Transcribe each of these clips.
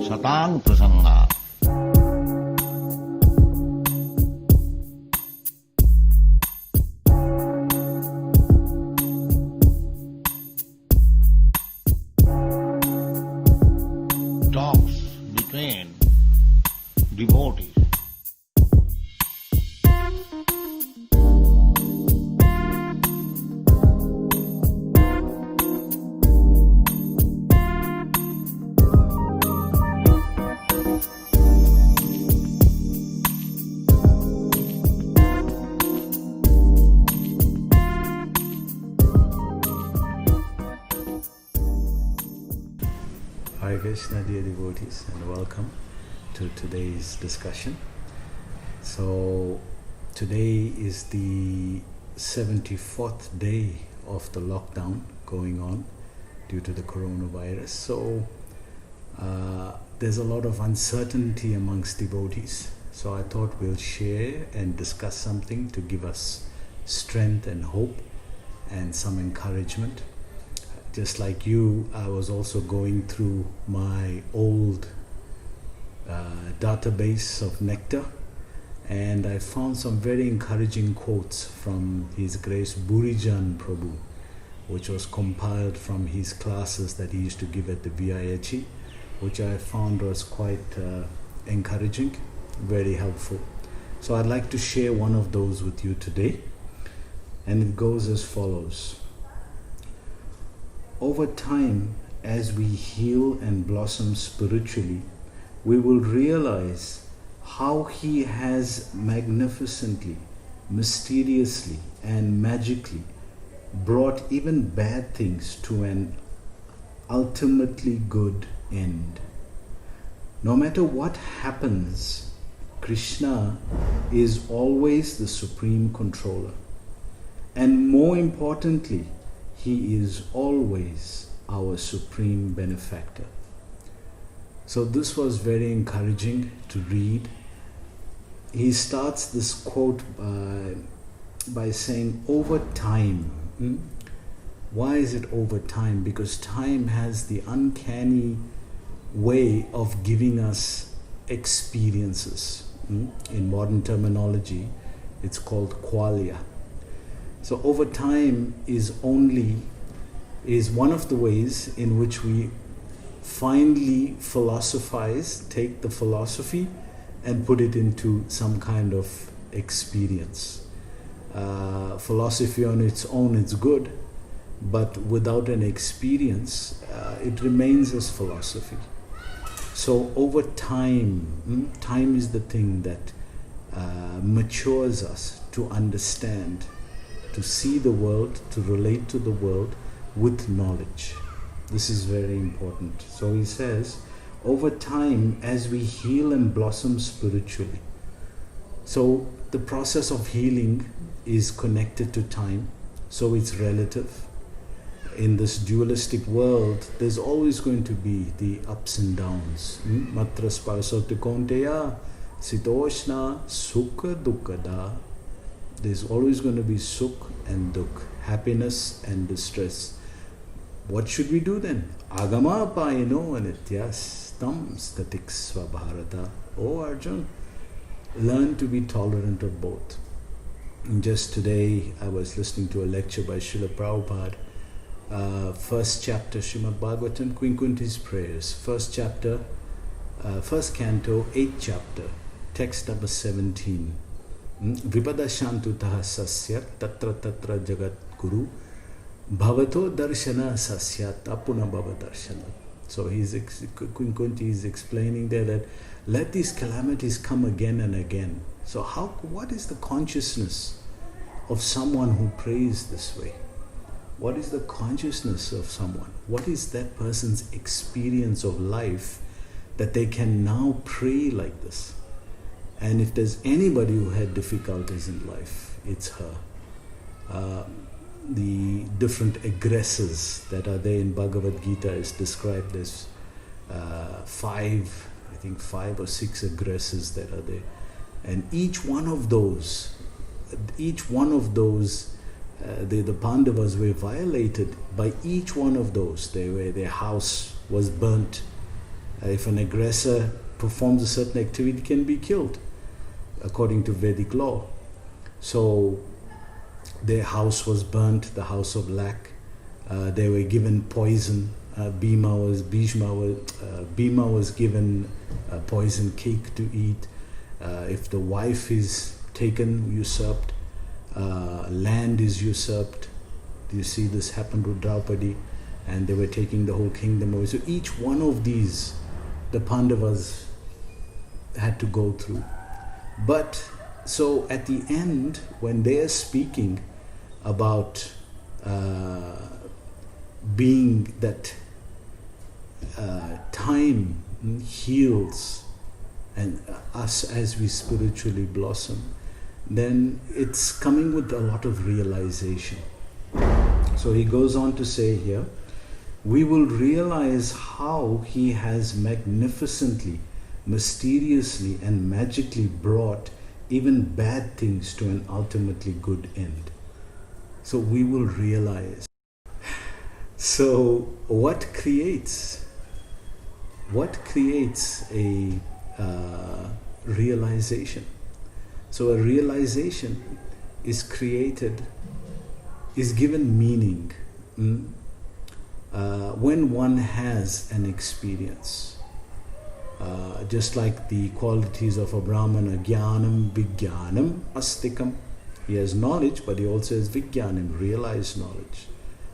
Satang Prasanga. Talks between devotees. Hare Krishna, dear devotees, and welcome to today's discussion. So, today is the 74th day of the lockdown going on due to the coronavirus. So, there's a lot of uncertainty amongst devotees. So, I thought we'll share and discuss something to give us strength and hope and some encouragement. Just like you, I was also going through my old database of nectar, and I found some very encouraging quotes from His Grace Burijan Prabhu, which was compiled from his classes that he used to give at the VIHE, which I found was quite encouraging, very helpful. So I'd like to share one of those with you today, and it goes as follows. Over time, as we heal and blossom spiritually, we will realize how He has magnificently, mysteriously, and magically brought even bad things to an ultimately good end. No matter what happens, Krishna is always the supreme controller. And more importantly, He is always our supreme benefactor. So this was very encouraging to read. He starts this quote by saying, over time. Why is it over time? Because time has the uncanny way of giving us experiences. In modern terminology, it's called qualia. So over time is one of the ways in which we finally philosophize, take the philosophy and put it into some kind of experience. Philosophy on its own is good, but without an experience, it remains as philosophy. So over time, time is the thing that matures us to understand, to see the world, to relate to the world with knowledge. This is very important. So he says, over time, as we heal and blossom spiritually. So the process of healing is connected to time, so it's relative. In this dualistic world, there's always going to be the ups and downs. Matra sparsati konteya, sitoshna sukha dukkada. There's always going to be sukh and dukh, happiness and distress. What should we do then? Agama payino anityas tam statik svabharata. Oh Arjun, learn to be tolerant of both. And just today, I was listening to a lecture by Srila Prabhupada, first chapter, Srimad Bhagavatam, Queen Kunti's Prayers, first chapter, first canto, 8th chapter, text number 17. Vipada shantutaha sasyat tatra tatra jagat guru bhavato darshana sasyat apuna bhava darshana. So Queen Kunti is explaining there that let these calamities come again and again. So what is the consciousness of someone who prays this way? What is the consciousness of someone? What is that person's experience of life that they can now pray like this? And if there's anybody who had difficulties in life, it's her. The different aggressors that are there in Bhagavad Gita is described as 5 or 6 aggressors that are there. And each one of those, the Pandavas were violated by each one of those. Their house was burnt. If an aggressor performs a certain activity, can be killed according to Vedic law. So their house was burnt, the house of lack. They were given poison. Bhima was given a poison cake to eat. If the wife is taken, usurped, land is usurped. You see this happened with Draupadi, and they were taking the whole kingdom away. So each one of these, the Pandavas had to go through. But so at the end, when they are speaking about being that time heals and us as we spiritually blossom, then it's coming with a lot of realization. So he goes on to say here, we will realize how he has magnificently, mysteriously and magically brought even bad things to an ultimately good end. So we will realize. So what creates a realization? So a realization is created, is given meaning when one has an experience. Just like the qualities of a Brahmana, Jnanam, Vijnanam, Astikam. He has knowledge, but he also has Vijnanam, realized knowledge.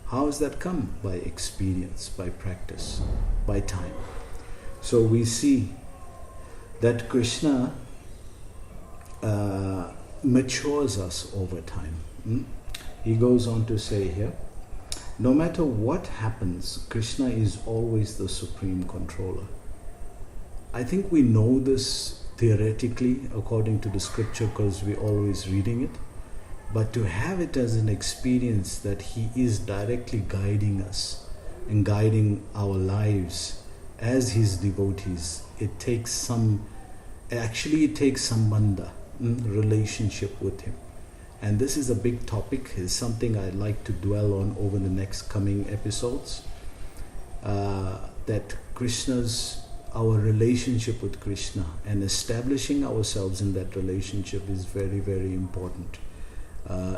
How has that come? By experience, by practice, by time. So we see that Krishna matures us over time. He goes on to say here, no matter what happens, Krishna is always the supreme controller. I think we know this theoretically according to the scripture because we're always reading it. But to have it as an experience that he is directly guiding us and guiding our lives as his devotees, it takes some sambandha, relationship with him. And this is a big topic, is something I'd like to dwell on over the next coming episodes. That our relationship with Krishna and establishing ourselves in that relationship is very, very important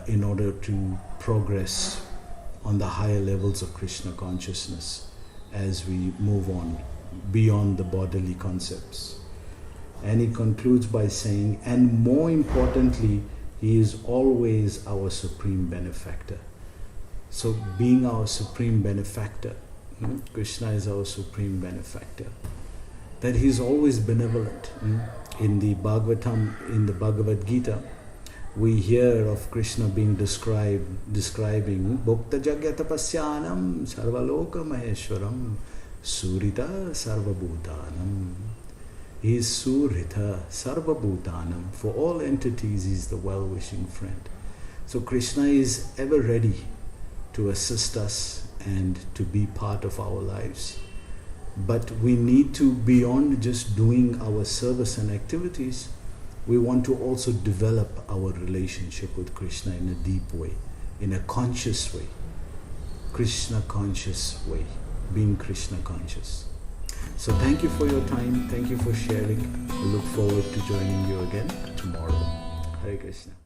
in order to progress on the higher levels of Krishna consciousness as we move on beyond the bodily concepts. And he concludes by saying, and more importantly, he is always our supreme benefactor. So being our supreme benefactor, Krishna is our supreme benefactor. That he is always benevolent. In the Bhagavatam, in the Bhagavad Gita, we hear of Krishna being describing Bhukta Jagyatapasyanam Sarvaloka Maheshwaram Surita Sarvabhutanam. He is Surita Sarvabhutanam. For all entities, he is the well-wishing friend. So Krishna is ever ready to assist us and to be part of our lives. But we need to, beyond just doing our service and activities, we want to also develop our relationship with Krishna in a deep way, in a conscious way, Krishna conscious way, being Krishna conscious. So thank you for your time, thank you for sharing. We look forward to joining you again tomorrow. Hare Krishna.